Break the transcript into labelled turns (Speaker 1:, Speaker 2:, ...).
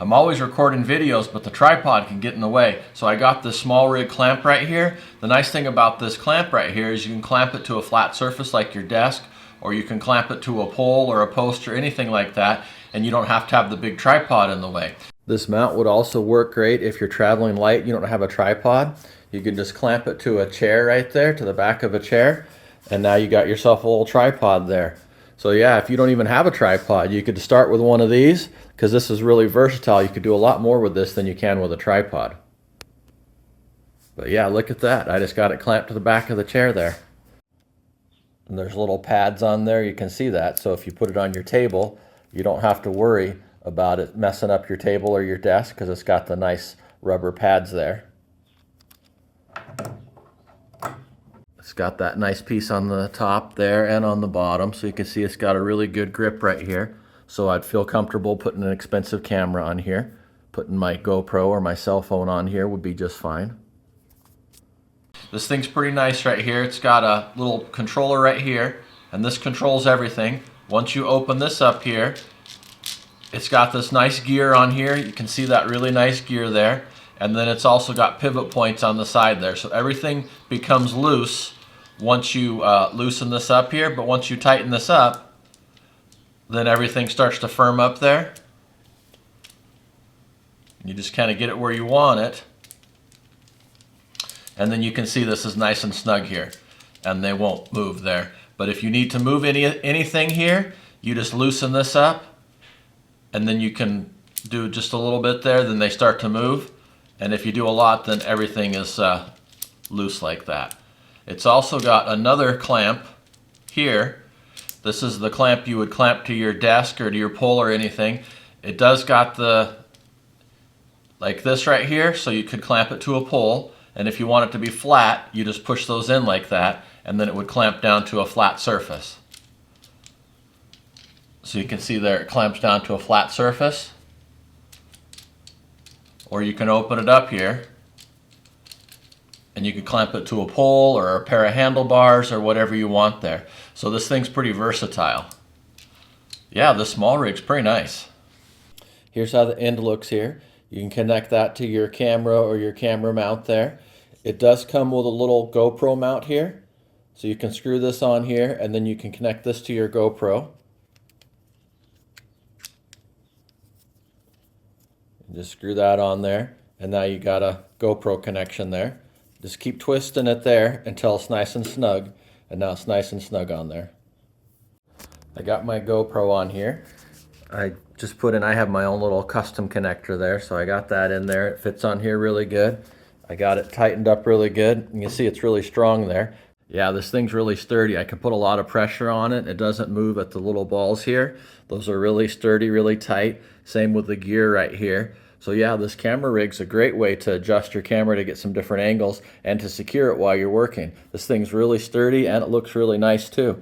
Speaker 1: I'm always recording videos, but the tripod can get in the way. So I got this SMALLRIG clamp right here. The nice thing about this clamp right here is you can clamp it to a flat surface like your desk, or you can clamp it to a pole or a post or anything like that, and you don't have to have the big tripod in the way. This mount would also work great if you're traveling light, you don't have a tripod. You can just clamp it to a chair right there, to the back of a chair, and now you got yourself a little tripod there. So yeah, if you don't even have a tripod, you could start with one of these, because this is really versatile. You could do a lot more with this than you can with a tripod. But yeah, look at that. I just got it clamped to the back of the chair there. And there's little pads on there, you can see that. So if you put it on your table, you don't have to worry about it messing up your table or your desk, because it's got the nice rubber pads there. It's got that nice piece on the top there and on the bottom, so you can see it's got a really good grip right here. So I'd feel comfortable putting an expensive camera on here. Putting my GoPro or my cell phone on here would be just fine. This thing's pretty nice right here. It's got a little controller right here, and this controls everything. Once you open this up here, it's got this nice gear on here. You can see that really nice gear there. And then it's also got pivot points on the side there. So everything becomes loose once you loosen this up here, but once you tighten this up, then everything starts to firm up there. You just kind of get it where you want it. And then you can see this is nice and snug here, and they won't move there. But if you need to move anything here, you just loosen this up, and then you can do just a little bit there, then they start to move. And if you do a lot, then everything is loose like that. It's also got another clamp here. This is the clamp you would clamp to your desk or to your pole or anything. It does got the, like this right here, so you could clamp it to a pole. And if you want it to be flat, you just push those in like that, and then it would clamp down to a flat surface. So you can see there it clamps down to a flat surface. Or you can open it up here, and you can clamp it to a pole or a pair of handlebars or whatever you want there. So this thing's pretty versatile. Yeah, this SMALLRIG's pretty nice. Here's how the end looks here. You can connect that to your camera or your camera mount there. It does come with a little GoPro mount here. So you can screw this on here, and then you can connect this to your GoPro. Just screw that on there, and now you got a GoPro connection there. Just keep twisting it there until it's nice and snug, and now it's nice and snug on there. I got my GoPro on here. I just put in, I have my own little custom connector there, so I got that in there. It fits on here really good. I got it tightened up really good. You can see it's really strong there. Yeah, this thing's really sturdy. I can put a lot of pressure on it. It doesn't move at the little balls here. Those are really sturdy, really tight. Same with the gear right here. So yeah, this camera rig's a great way to adjust your camera to get some different angles and to secure it while you're working. This thing's really sturdy, and it looks really nice too.